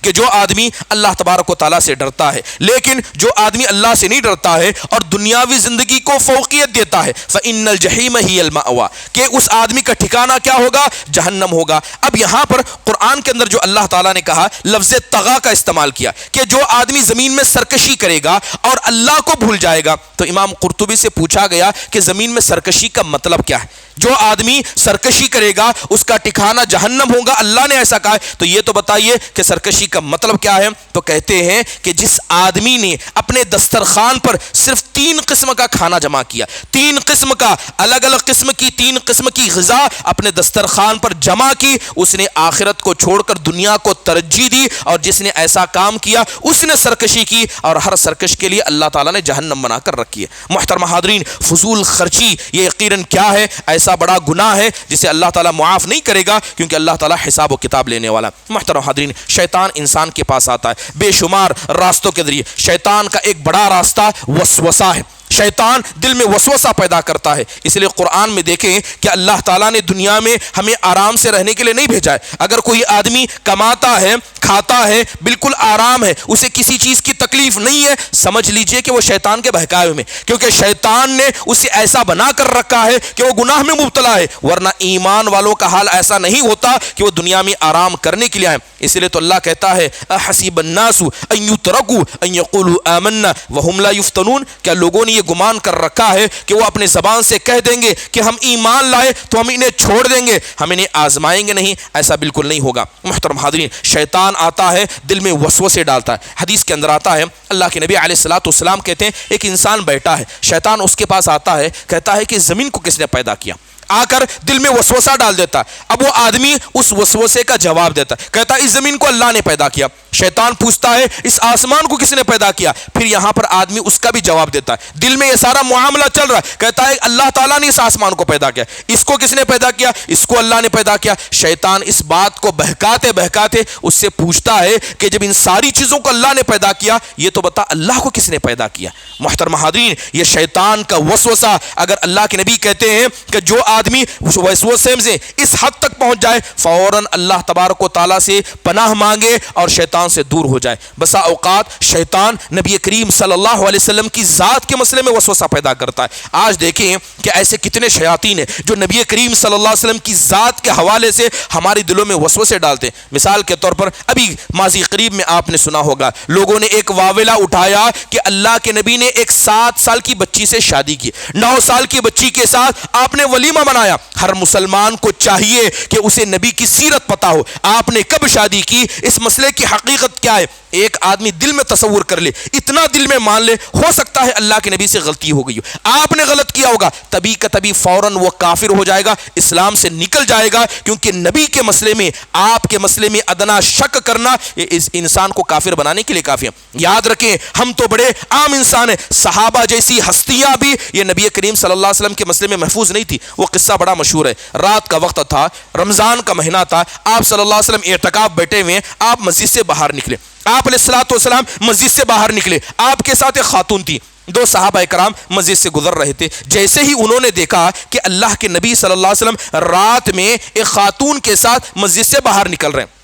Speaker 1: کہ جو آدمی اللہ تبارک و تعالیٰ سے ڈرتا ہے، لیکن جو آدمی اللہ سے نہیں ڈرتا ہے اور دنیاوی زندگی کو فوقیت دیتا ہے، فَإِنَّ الْجَحِيمَ هِيَ الْمَأْوَىٰ، کہ اس آدمی کا ٹھکانہ کیا ہوگا؟ جہنم ہوگا۔ اب یہاں پر قرآن کے اندر جو اللہ تعالیٰ نے کہا، لفظ طغا کا استعمال کیا کہ جو آدمی زمین میں سرکشی کرے گا اور اللہ کو بھول جائے گا، تو امام قرطبی سے پوچھا گیا کہ زمین میں سرکشی کا مطلب کیا ہے؟ جو آدمی سرکشی کرے گا اس کا ٹھکانہ جہنم ہوگا، اللہ نے ایسا کہا ہے، تو یہ تو بتائیے کہ سرکشی کا مطلب کیا ہے؟ تو کہتے ہیں کہ جس آدمی نے اپنے دسترخوان پر صرف 3 قسم کا کھانا جمع کیا، 3 قسم کا الگ الگ قسم کی 3 قسم کی غذا اپنے دسترخوان پر جمع کی، اس نے آخرت کو چھوڑ کر دنیا کو ترجیح دی، اور جس نے ایسا کام کیا اس نے سرکشی کی، اور ہر سرکش کے لیے اللہ تعالیٰ نے جہنم بنا کر رکھی ہے۔ محترم حاضرین، فضول خرچی یہ یقیناً کیا ہے؟ ایسا بڑا گناہ ہے جسے اللہ تعالیٰ معاف نہیں کرے گا، کیونکہ اللہ تعالیٰ حساب و کتاب لینے والا۔ محترم حاضرین، شیطان انسان کے پاس آتا ہے بے شمار راستوں کے ذریعے۔ شیطان کا ایک بڑا راستہ وسوسہ ہے، شیطان دل میں وسوسہ پیدا کرتا ہے۔ اس لیے قرآن میں دیکھیں کہ اللہ تعالیٰ نے دنیا میں ہمیں آرام سے رہنے کے لیے نہیں بھیجا ہے۔ اگر کوئی آدمی کماتا ہے، کھاتا ہے، بالکل آرام ہے، اسے کسی چیز کی تکلیف نہیں ہے، سمجھ لیجئے کہ وہ شیطان کے بہکائے میں، کیونکہ شیطان نے اسے ایسا بنا کر رکھا ہے کہ وہ گناہ میں مبتلا ہے، ورنہ ایمان والوں کا حال ایسا نہیں ہوتا کہ وہ دنیا میں آرام کرنے کے لیے آئیں۔ اس لیے تو اللہ کہتا ہے احسب الناس ان یترکوا ان یقولوا آمنا وهم لا یفتنون، کیا لوگوں نے یہ گمان کر رکھا ہے کہ وہ اپنے زبان سے کہہ دیں گے کہ ہم ایمان لائے تو ہم انہیں چھوڑ دیں گے، ہم انہیں آزمائیں گے نہیں؟ ایسا بالکل نہیں ہوگا۔ محترم حاضرین، شیطان آتا ہے، دل میں وسوسے ڈالتا ہے۔ حدیث کے اندر آتا ہے، اللہ کے نبی علیہ الصلوۃ والسلام کہتے ہیں ایک انسان بیٹھا ہے، شیطان اس کے پاس آتا ہے، کہتا ہے کہ زمین کو کس نے پیدا کیا؟ آ کر دل میں وسوسہ ڈال دیتا ہے۔ اب وہ آدمی اس وسوسے کا جواب دیتا ہے، کہتا ہے اس زمین کو اللہ نے پیدا کیا۔ شیطان پوچھتا ہے اس آسمان کو کس نے پیدا کیا؟ پھر یہاں پر آدمی اس کا بھی جواب دیتا ہے، دل میں یہ سارا معاملہ چل رہا ہے، کہتا ہے اللہ تعالیٰ نے اس آسمان کو پیدا کیا۔ اس کو کس نے پیدا کیا؟ اس کو اللہ نے پیدا کیا۔ شیطان اس بات کو بہکاتے بہکاتے اس سے پوچھتا ہے کہ جب ان ساری چیزوں کو اللہ نے پیدا کیا، یہ تو بتا اللہ کو کس نے پیدا کیا؟ محترم حاضرین، یہ شیطان کا وسوسہ، اگر اللہ کے نبی کہتے ہیں کہ جو آدمی وسوسے سے اس حد تک پہنچ جائے، فوراً اللہ تبارک و تعالیٰ سے پناہ مانگے اور شیطان سے دور ہو جائے۔ بسا اوقات شیطان نبی کریم صلی اللہ علیہ وسلم کی ذات کے مسئلے میں وسوسہ پیدا کرتا ہے۔ آج دیکھیں کہ ایسے کتنے شیاطین ہیں جو نبی کریم صلی اللہ علیہ وسلم کی ذات کے حوالے سے ہمارے دلوں میں وسوسے ڈالتے ہیں۔ مثال کے طور پر ابھی ماضی قریب میں آپ نے سنا ہوگا، لوگوں نے ایک واویلا اٹھایا کہ اللہ کے نبی نے ایک 7 سال کی بچی سے شادی کی، 9 سال کی بچی کے ساتھ آپ نے ولیمہ منایا۔ ہر مسلمان کو چاہیے کہ اسے نبی کی سیرت پتہ ہو، آپ نے کب شادی کی، اس مسئلے کی حقیقت کیا ہے۔ ایک آدمی دل میں تصور کر لے، اتنا دل میں مان لے، ہو سکتا ہے اللہ کے نبی سے غلطی ہو گئی ہو، آپ نے غلط کیا ہوگا، تبھی کا تبھی فوراً وہ کافر ہو جائے گا، اسلام سے نکل جائے گا، کیونکہ نبی کے مسئلے میں، آپ کے مسئلے میں ادنا شک کرنا یہ اس انسان کو کافر بنانے کے لیے کافی ہے۔ یاد رکھیں، ہم تو بڑے عام انسان ہیں، صحابہ جیسی ہستیاں بھی یہ نبی کریم صلی اللہ علیہ وسلم کے مسئلے میں محفوظ نہیں تھی۔ وہ قصہ بڑا مشہور ہے، رات کا وقت تھا، رمضان کا مہینہ تھا، آپ صلی اللہ علیہ وسلم اعتکاف بیٹھے ہوئے، آپ مسجد سے باہر نکلے، آپ علیہ الصلوۃ والسلام مسجد سے باہر نکلے، آپ کے ساتھ ایک خاتون تھی، 2 صحابہ کرام مسجد سے گزر رہے تھے۔ جیسے ہی انہوں نے دیکھا کہ اللہ کے نبی صلی اللہ علیہ وسلم رات میں ایک خاتون کے ساتھ مسجد سے باہر نکل رہے ہیں،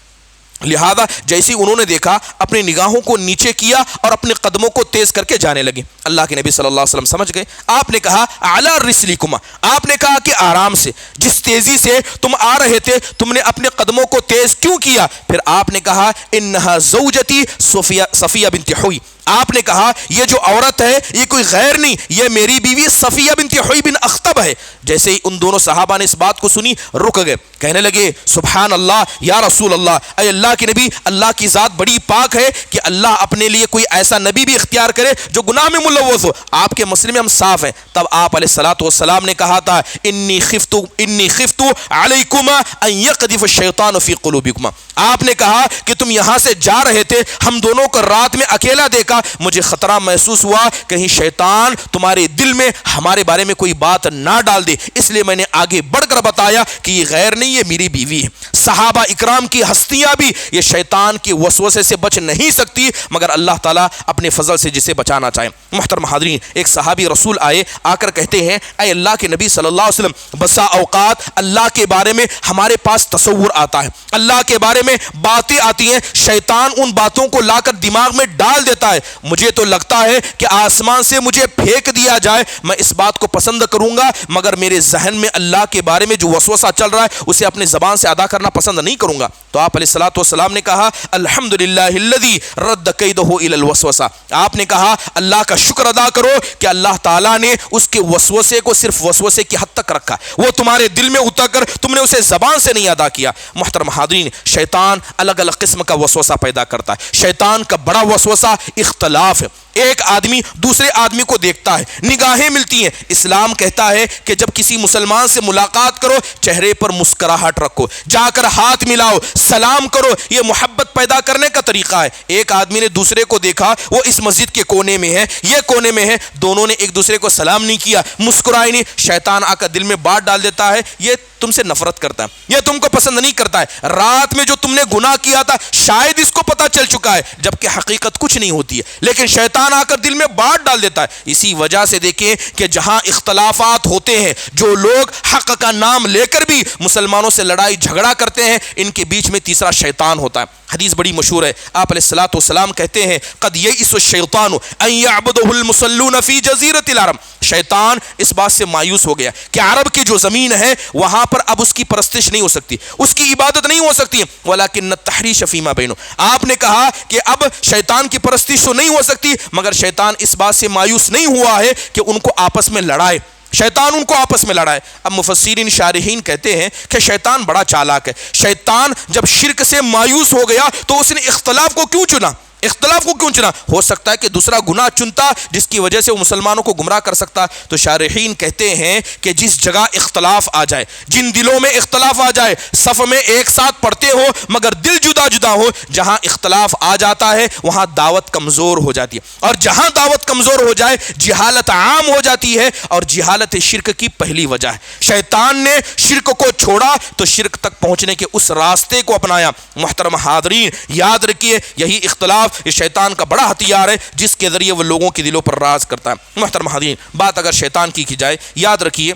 Speaker 1: لہذا جیسی انہوں نے دیکھا اپنی نگاہوں کو نیچے کیا اور اپنے قدموں کو تیز کر کے جانے لگے۔ اللہ کے نبی صلی اللہ علیہ وسلم سمجھ گئے، آپ نے کہا اعلی رسلکما، آپ نے کہا کہ آرام سے، جس تیزی سے تم آ رہے تھے تم نے اپنے قدموں کو تیز کیوں کیا؟ پھر آپ نے کہا انہا زوجتی صفیہ بنت حوی، آپ نے کہا یہ جو عورت ہے یہ کوئی غیر نہیں، یہ میری بیوی صفیہ بنت حوی بن اخطب ہے۔ جیسے ہی ان دونوں صحابہ نے اس بات کو سنی رک گئے، کہنے لگے سبحان اللہ یا رسول اللہ، اے اللہ کے نبی، اللہ کی ذات بڑی پاک ہے کہ اللہ اپنے لیے کوئی ایسا نبی بھی اختیار کرے جو گناہ میں ملوث ہو، آپ کے مسئلے میں ہم صاف ہیں۔ تب آپ علیہ الصلوۃ والسلام نے کہا تھا انی خفت علیکما ان یقذف الشیطان فی قلوبکما، آپ نے کہا کہ تم یہاں سے جا رہے تھے، ہم دونوں کو رات میں اکیلا دیکھا، مجھے خطرہ محسوس ہوا کہیں شیطان تمہارے دل میں ہمارے بارے میں کوئی بات نہ ڈال دے، اس لیے میں نے آگے بڑھ کر بتایا کہ یہ غیر نہیں، یہ میری بیوی ہے۔ صحابہ اکرام کی ہستیاں بھی یہ شیطان کے وسوسے سے بچ نہیں سکتی مگر اللہ تعالیٰ اپنے فضل سے جسے بچانا چاہے۔ محترم حاضرین، ایک صحابی رسول آئے، آ کر کہتے ہیں اے اللہ کے نبی صلی اللہ علیہ وسلم، بسا اوقات اللہ کے بارے میں ہمارے پاس تصور آتا ہے، اللہ کے بارے میں باتیں آتی ہیں، شیطان ان باتوں کو لا کر دماغ میں ڈال دیتا ہے، مجھے تو لگتا ہے کہ آسمان سے مجھے پھینک دیا جائے میں اس بات کو پسند کروں گا، مگر میرے ذہن میں اللہ کے بارے میں جو وسوسہ چل رہا ہے اسے اپنی زبان سے ادا کرنا پسند نہیں کروں گا۔ تو آپ علیہ الصلوۃ والسلام نے کہا الحمدللہ الذی رد کیدہ الی الوسوسہ، آپ نے کہا اللہ کا شکر ادا کرو کہ اللہ تعالیٰ نے اس کے وسوسے کو صرف وسوسے کی حد تک رکھا، وہ تمہارے دل میں اتر کر تم نے اسے زبان سے نہیں ادا کیا۔ محترم حاضرین، شیطان الگ الگ قسم کا وسوسہ پیدا کرتا ہے۔ شیطان کا بڑا وسوسہ اختلاف ہے، ایک آدمی دوسرے آدمی کو دیکھتا ہے، نگاہیں ملتی ہیں۔ اسلام کہتا ہے کہ جب کسی مسلمان سے ملاقات کرو چہرے پر مسکراہٹ رکھو، جا کر ہاتھ ملاؤ، سلام کرو، یہ محبت پیدا کرنے کا طریقہ ہے۔ ایک آدمی نے دوسرے کو دیکھا، وہ اس مسجد کے کونے میں ہے، یہ کونے میں ہے، دونوں نے ایک دوسرے کو سلام نہیں کیا، مسکرائے نہیں، شیطان آ کر دل میں بات ڈال دیتا ہے یہ تم سے نفرت کرتا ہے، یہ تم کو پسند نہیں کرتا ہے، رات میں جو تم نے گناہ کیا تھا شاید اس کو پتا چل چکا ہے، جبکہ حقیقت کچھ نہیں ہوتی ہے، لیکن شیطان آ کر دل میں بات ڈال دیتا ہے۔ اسی وجہ سے دیکھیں کہ جہاں اختلافات ہوتے ہیں، جو لوگ حق کا نام لے کر بھی مسلمانوں سے لڑائی جھگڑا کرتے ہیں، ان کے بیچ میں تیسرا شیطان ہوتا ہے۔ حدیث بڑی مشہور ہے، آپ علیہ الصلوۃ والسلام کہتے ہیں قد یئس الشیطان ان یعبدہ المصلون فی جزیرۃ العرب، شیطان اس بات سے مایوس ہو گیا کہ عرب کی جو زمین ہے وہاں پر اب اس کی پرستش نہیں ہو سکتی، اس کی عبادت نہیں ہو سکتی، ولکن التحریش فیما بینہ، آپ نے کہا کہ اب شیطان کی پرستش تو نہیں ہو سکتی، مگر شیطان اس بات سے مایوس نہیں ہوا ہے کہ ان کو آپس میں لڑائے، شیطان ان کو آپس میں لڑائے۔ اب مفسرین شارحین کہتے ہیں کہ شیطان بڑا چالاک ہے، شیطان جب شرک سے مایوس ہو گیا تو اس نے اختلاف کو کیوں چنا؟ اختلاف کو کیوں چنا؟ ہو سکتا ہے کہ دوسرا گناہ چنتا جس کی وجہ سے وہ مسلمانوں کو گمراہ کر سکتا۔ تو شارحین کہتے ہیں کہ جس جگہ اختلاف آ جائے، جن دلوں میں اختلاف آ جائے، صف میں ایک ساتھ پڑھتے ہو مگر دل جدا جدا ہو، جہاں اختلاف آ جاتا ہے وہاں دعوت کمزور ہو جاتی ہے، اور جہاں دعوت کمزور ہو جائے جہالت عام ہو جاتی ہے، اور جہالت شرک کی پہلی وجہ ہے۔ شیطان نے شرک کو چھوڑا تو شرک تک پہنچنے کے اس راستے کو اپنایا۔ محترم حاضرین، یاد رکھیے یہی اختلاف یہ شیطان کا بڑا ہتھیار ہے جس کے ذریعے وہ لوگوں کے دلوں پر راز کرتا ہے۔ محترم حاضرین، بات اگر شیطان کی جائے، یاد رکھیے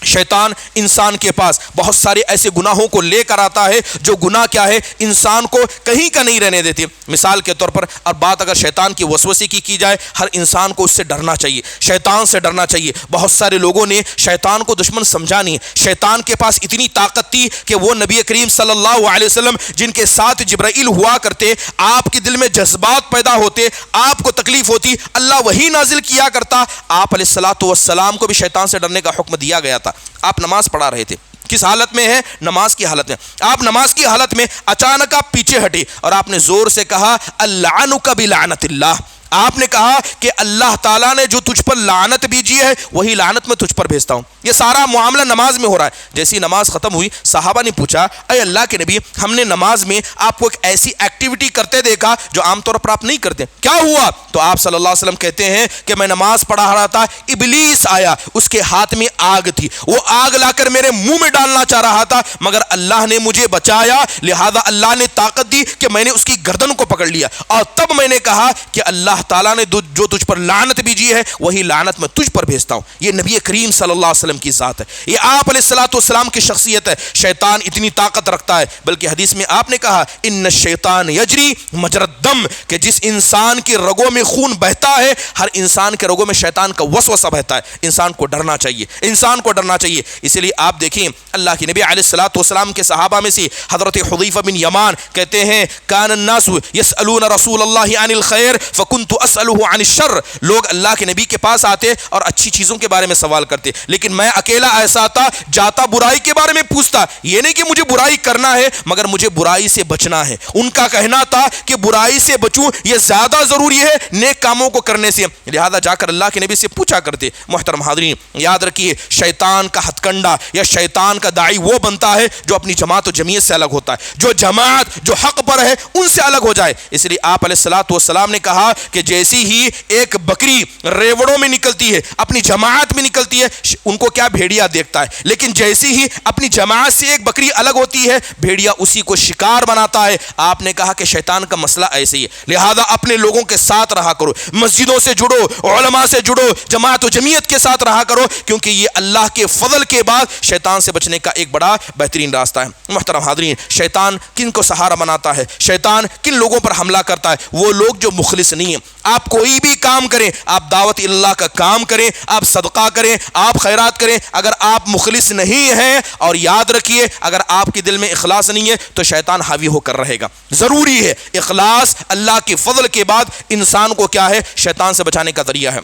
Speaker 1: شیطان انسان کے پاس بہت سارے ایسے گناہوں کو لے کر آتا ہے جو گناہ کیا ہے انسان کو کہیں کا نہیں رہنے دیتے۔ مثال کے طور پر، اور بات اگر شیطان کی وسوسے کی جائے، ہر انسان کو اس سے ڈرنا چاہیے، شیطان سے ڈرنا چاہیے۔ بہت سارے لوگوں نے شیطان کو دشمن سمجھا نہیں، شیطان کے پاس اتنی طاقت تھی کہ وہ نبی کریم صلی اللہ علیہ وسلم جن کے ساتھ جبرائیل ہوا کرتے، آپ کے دل میں جذبات پیدا ہوتے، آپ کو تکلیف ہوتی، اللہ وحی نازل کیا کرتا، آپ علیہ الصلوۃ والسلام کو بھی شیطان سے ڈرنے کا حکم دیا گیا تھا۔ آپ نماز پڑھا رہے تھے، کس حالت میں ہے؟ نماز کی حالت میں۔ آپ نماز کی حالت میں اچانک آپ پیچھے ہٹے اور آپ نے زور سے کہا اللعنک بلعنت اللہ، آپ نے کہا کہ اللہ تعالیٰ نے جو تجھ پر لعنت بھیجی ہے وہی لعنت میں تجھ پر بھیجتا ہوں۔ یہ سارا معاملہ نماز میں ہو رہا ہے۔ جیسی نماز ختم ہوئی، صحابہ نے پوچھا اے اللہ کے نبی، ہم نے نماز میں آپ کو ایک ایسی ایکٹیویٹی کرتے دیکھا جو عام طور پر آپ نہیں کرتے، کیا ہوا؟ تو آپ صلی اللہ علیہ وسلم کہتے ہیں کہ میں نماز پڑھا رہا تھا، ابلیس آیا، اس کے ہاتھ میں آگ تھی، وہ آگ لا کر میرے منہ میں ڈالنا چاہ رہا تھا، مگر اللہ نے مجھے بچایا، لہذا اللہ نے طاقت دی کہ میں نے اس کی گردن کو پکڑ لیا، اور تب میں نے کہا کہ اللہ تعالیٰ نے جو تجھ پر لعنت بھیجی ہے وہی لعنت میں تجھ پر بھیجتا ہوں۔ یہ نبی کریم صلی اللہ علیہ وسلم کی ذات ہے، یہ آپ علیہ الصلوۃ والسلام کی شخصیت ہے۔ شیطان اتنی طاقت رکھتا ہے، بلکہ حدیث میں آپ نے کہا ان الشیطان یجری مجری الدم، کہ جس انسان کی رگوں میں خون بہتا ہے ہر انسان کے رگوں میں شیطان کا وسوسہ بہتا ہے۔ انسان کو ڈرنا چاہیے، انسان کو ڈرنا چاہیے۔ اسی لیے آپ دیکھیں اللہ کے نبی علیہ الصلوۃ والسلام کے صحابہ میں سے حضرت حذیفہ بن یمان کہتے ہیں کان الناس یسألون رسول اللہ عن الخیر فکنت اسألہ عن الشر، لوگ اللہ کے نبی کے پاس آتے اور اچھی چیزوں کے بارے میں سوال کرتے، لیکن میں اکیلا ایسا تھا جاتا برائی کے بارے میں پوچھتا، یہ نہیں کہ مجھے برائی کرنا ہے مگر مجھے برائی سے بچنا ہے۔ ان کا کہنا تھا کہ برائی سے بچوں یہ زیادہ ضروری ہے نیک کاموں کو کرنے سے، لہذا جا کر اللہ کے نبی سے پوچھا کرتے۔ محترم حاضرین، یاد رکھیے شیطان کا ہتھ کنڈا یا شیطان کا داعی وہ بنتا ہے جو اپنی جماعت و جمعیت سے الگ ہوتا ہے، جو جماعت جو حق پر ہے ان سے الگ ہو جائے۔ اس لیے آپ علیہ الصلوۃ والسلام نے کہا کہ جیسی ہی ایک بکری ریوڑوں میں نکلتی ہے، اپنی جماعت میں نکلتی ہے، ان کو کیا بھیڑیا دیکھتا ہے، لیکن جیسی ہی اپنی جماعت سے ایک بکری الگ ہوتی ہے بھیڑیا اسی کو شکار بناتا ہے۔ آپ نے کہا کہ شیطان کا مسئلہ ایسے ہی ہے، لہذا اپنے لوگوں کے ساتھ رہا کرو، مسجدوں سے جڑو، علماء سے جڑو، جماعت و جمعیت کے ساتھ رہا کرو، کیونکہ یہ اللہ کے فضل کے بعد شیطان سے بچنے کا ایک بڑا بہترین راستہ ہے۔ محترم حاضرین، شیطان کن کو سہارا بناتا ہے، شیطان کن لوگوں پر حملہ کرتا ہے؟ وہ لوگ جو مخلص نہیں ہیں، آپ کوئی بھی کام کریں, آپ دعوت اللہ کا کام کریں, آپ صدقہ کریں, آپ خیرات کریں, اگر آپ مخلص نہیں ہیں, اور یاد رکھیے اگر آپ کے دل میں اخلاص نہیں ہے تو شیطان حاوی ہو کر رہے گا. ضروری ہے اخلاص اللہ کے فضل کے بعد انسان کو کیا ہے, شیطان سے بچانے کا ذریعہ ہے.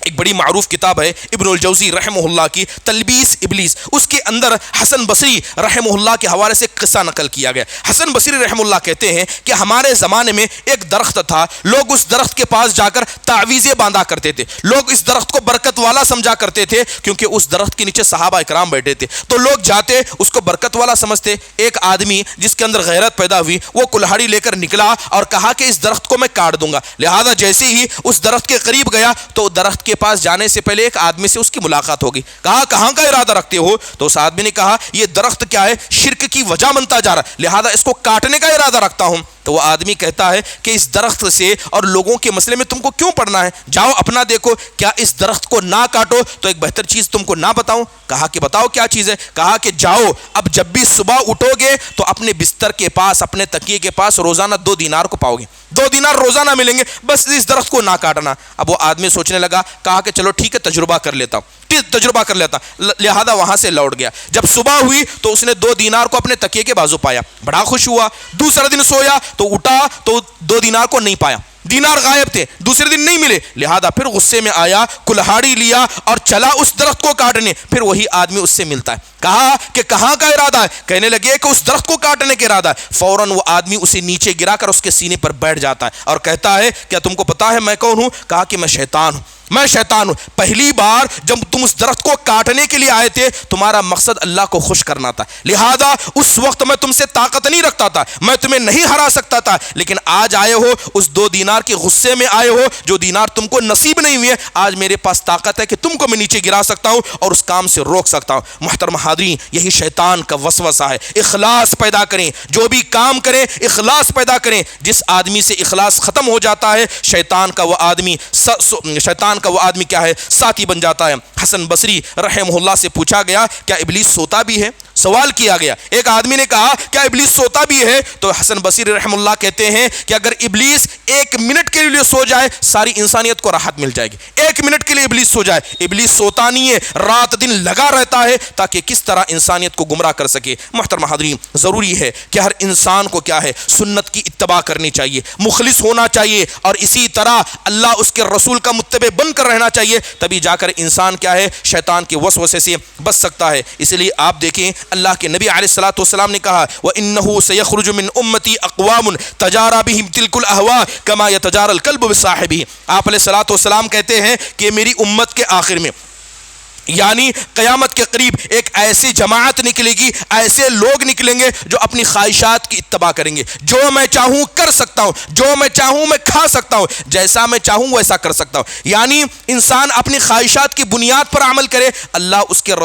Speaker 1: ایک بڑی معروف کتاب ہے ابن الجوزی رحمہ اللہ کی تلبیس ابلیس, اس کے اندر حسن بصری رحمہ اللہ کے حوالے سے قصہ نقل کیا گیا. حسن بصری رحمہ اللہ کہتے ہیں کہ ہمارے زمانے میں ایک درخت تھا, لوگ اس درخت کے پاس جا کر تعویذیں باندھا کرتے تھے. لوگ اس درخت کو برکت والا سمجھا کرتے تھے کیونکہ اس درخت کے نیچے صحابہ اکرام بیٹھے تھے, تو لوگ جاتے اس کو برکت والا سمجھتے. ایک آدمی جس کے اندر غیرت پیدا ہوئی وہ کلہاڑی لے کر نکلا اور کہا کہ اس درخت کو میں کاٹ دوں گا. لہذا جیسے ہی اس درخت کے قریب گیا تو درخت کے پاس جانے سے پہلے ایک آدمی سے اس کی ملاقات ہوگی. کہا کہاں کا ارادہ رکھتے ہو؟ تو اس آدمی نے کہا یہ درخت کیا ہے, شرک کی وجہ بنتا جا رہا ہے, لہذا اس کو کاٹنے کا ارادہ رکھتا ہوں. تو وہ آدمی کہتا ہے کہ اس درخت سے اور لوگوں کے مسئلے میں تم کو کیوں پڑنا ہے, جاؤ اپنا دیکھو, کیا اس درخت کو نہ کاٹو تو ایک بہتر چیز تم کو نہ بتاؤں؟ کہا کہ بتاؤ کیا چیز ہے؟ کہا کہ جاؤ اب جب بھی صبح اٹھو گے تو اپنے بستر کے پاس, اپنے تکیے کے پاس روزانہ 2 دینار کو پاؤ گے, 2 دینار روزانہ ملیں گے, بس اس درخت کو نہ کاٹنا. اب وہ آدمی سوچنے لگا, کہا کہ چلو ٹھیک ہے تجربہ کر لیتا ہوں, لہذا وہاں سے لوٹ گیا. جب صبح ہوئی تو اس نے 2 دینار کو اپنے تکیے کے بازو پایا, بڑا خوش ہوا. دوسرا دن سویا تو اٹھا تو 2 دینار کو نہیں پایا, دینار غائب تھے, دوسرے دن نہیں ملے. لہذا پھر غصے میں آیا, کلہاڑی لیا اور چلا اس درخت کو کاٹنے. پھر وہی آدمی اس سے ملتا ہے, کہا کہ کہاں کا ارادہ ہے؟ کہنے لگے کہ اس درخت کو کاٹنے کا ارادہ ہے. فوراً وہ آدمی اسے نیچے گرا کر اس کے سینے پر بیٹھ جاتا ہے اور کہتا ہے کیا تم کو پتا ہے میں کون ہوں؟ کہا کہ میں شیطان ہوں. پہلی بار جب تم اس درخت کو کاٹنے کے لیے آئے تھے تمہارا مقصد اللہ کو خوش کرنا تھا, لہذا اس وقت میں تم سے طاقت نہیں رکھتا تھا, میں تمہیں نہیں ہرا سکتا تھا. لیکن آج آئے ہو اس 2 دینار کے غصے میں آئے ہو, جو دینار تم کو نصیب نہیں ہوئے, آج میرے پاس طاقت ہے کہ تم کو میں نیچے گرا سکتا ہوں اور اس کام سے روک سکتا ہوں. محترم حاضرین, یہی شیطان کا وسوسہ ہے. اخلاص پیدا کریں, جو بھی کام کریں اخلاص پیدا کریں. جس آدمی سے اخلاص ختم ہو جاتا ہے شیطان کا وہ آدمی کیا ہے, ساتھی بن جاتا ہے. حسن بصری رحمہ اللہ سے پوچھا گیا کیا ابلیس سوتا بھی ہے؟ سوال کیا گیا. ایک آدمی نے کہا کیا ابلیس سوتا بھی ہے؟ تو حسن بصری رحمہ اللہ کہتے ہیں کہ اگر ابلیس 1 منٹ کے لیے سو جائے ساری انسانیت کو راحت مل جائے گی. 1 منٹ کے لیے ابلیس سو جائے. ابلیس سوتا نہیں ہے, رات دن لگا رہتا ہے تاکہ کس طرح انسانیت کو گمراہ کر سکے. محترم حاضرین, ضروری ہے کہ ہر انسان کو کیا ہے, سنت کی اتباع کرنی چاہیے, مخلص ہونا چاہیے, اور اسی طرح اللہ اس کے رسول کا متبع بن کر رہنا چاہیے. تبھی جا کر انسان کیا ہے, شیطان کے وسوسے سے بچ سکتا ہے. اس لیے آپ دیکھیں اللہ کے نبی علیہ الصلوۃ والسلام نے کہا وَإِنَّهُ سَيَخْرُجُ مِنْ أُمَّتِي أَقْوَامٌ تَجَارَى بِهِمْ تِلْكُ الْأَهْوَاءُ كَمَا يَتَجَارَى الْكَلْبُ بِصَاحِبِهِ. آپ علیہ الصلوۃ والسلام کہتے ہیں کہ میری امت کے آخر میں یعنی قیامت کے قریب ایک ایسی جماعت نکلے گی, ایسے لوگ نکلیں گے جو اپنی خواہشات کی اتباع کریں گے. جو میں چاہوں کر سکتا ہوں, جو میں چاہوں میں کھا سکتا ہوں, جیسا میں چاہوں ویسا کر سکتا ہوں. یعنی انسان اپنی خواہشات کی بنیاد پر عمل کرے, اللہ اس کے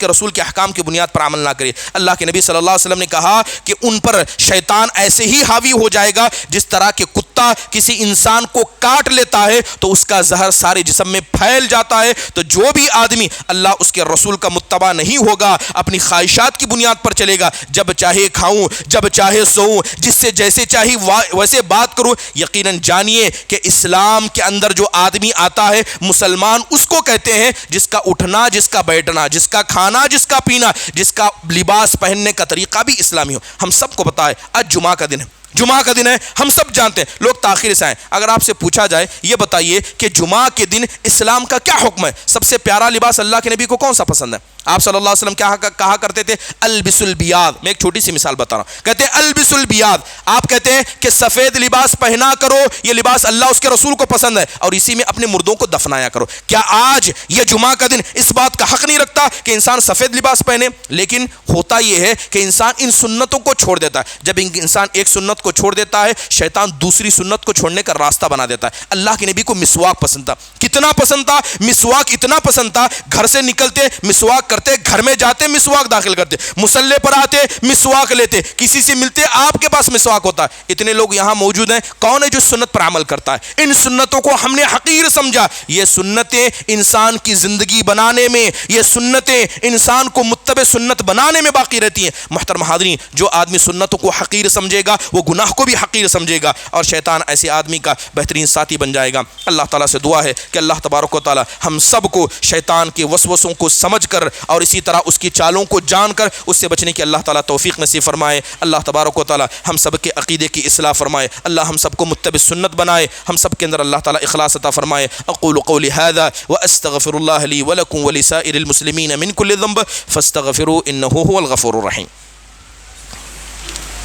Speaker 1: رسول کے احکام کی بنیاد پر عمل نہ کرے. اللہ کے نبی صلی اللہ علیہ وسلم نے کہا کہ ان پر شیطان ایسے ہی حاوی ہو جائے گا جس طرح کہ کتا کسی انسان کو کاٹ لیتا ہے تو اس کا زہر سارے جسم میں پھیل جاتا ہے. تو جو بھی آدمی اللہ اس کے رسول کا متبع نہیں ہوگا, اپنی خواہشات کی بنیاد پر چلے گا, جب چاہے کھاؤں جب چاہے سوؤں, جس سے جیسے چاہی ویسے بات کروں, یقیناً جانیے کہ اسلام کے اندر جو آدمی آتا ہے مسلمان اس کو کہتے ہیں جس کا اٹھنا, جس کا بیٹھنا, جس کا کھانا, جس کا پینا, جس کا لباس پہننے کا طریقہ بھی اسلامی ہو. ہم سب کو پتا ہے آج جمعہ کا دن ہے, ہم سب جانتے ہیں لوگ تاخیر سے آئیں. اگر آپ سے پوچھا جائے یہ بتائیے کہ جمعہ کے دن اسلام کا کیا حکم ہے, سب سے پیارا لباس اللہ کے نبی کو کون سا پسند ہے؟ آپ صلی اللہ علیہ وسلم کیا کہا کرتے تھے, البس البیاض. میں ایک چھوٹی سی مثال بتا رہا ہوں, کہتے ہیں البس البیاض. آپ کہتے ہیں کہ سفید لباس پہنا کرو, یہ لباس اللہ اس کے رسول کو پسند ہے, اور اسی میں اپنے مردوں کو دفنایا کرو. کیا آج یہ جمعہ کا دن اس بات کا حق نہیں رکھتا کہ انسان سفید لباس پہنے؟ لیکن ہوتا یہ ہے کہ انسان ان سنتوں کو چھوڑ دیتا ہے. جب انسان ایک سنت کو چھوڑ دیتا ہے شیطان دوسری سنت کو چھوڑنے کا راستہ بنا دیتا ہے. اللہ کے نبی کو مسواک پسند تھا. کتنا پسند تھا؟ مسواک اتنا پسند تھا, گھر سے نکلتے مسواک کرتے, گھر میں جاتے مسواک داخل کرتے, مصلی پر آتے مسواک لیتے, کسی سے ملتے آپ کے پاس مسواک ہوتا. اتنے لوگ یہاں موجود ہیں, کون ہے جو سنت پر عمل کرتا ہے؟ ان سنتوں کو ہم نے حقیر سمجھا. یہ سنتیں انسان کی زندگی بنانے میں, یہ سنتیں انسان کو متبع سنت بنانے میں باقی رہتی ہیں. محترم حاضرین, جو آدمی سنتوں کو حقیر سمجھے گا وہ گناہ کو بھی حقیر سمجھے گا اور شیطان ایسے آدمی کا بہترین ساتھی بن جائے گا۔ اللہ تعالیٰ سے دعا ہے کہ اللہ تبارک و تعالیٰ ہم سب کو شیطان کے وسوسوں کو سمجھ کر اور اسی طرح اس کی چالوں کو جان کر اس سے بچنے کی اللہ تعالیٰ توفیق نصیب فرمائے۔ اللہ تبارک و تعالیٰ ہم سب کے عقیدے کی اصلاح فرمائے، اللہ ہم سب کو متبع سنت بنائے، ہم سب کے اندر اللہ تعالیٰ اخلاص عطا فرمائے۔ اقول قولی ھذا واستغفر اللہ لی ولکم ولسائر المسلمین من کل ذنب فاستغفروا انہ هو الغفور الرحیم۔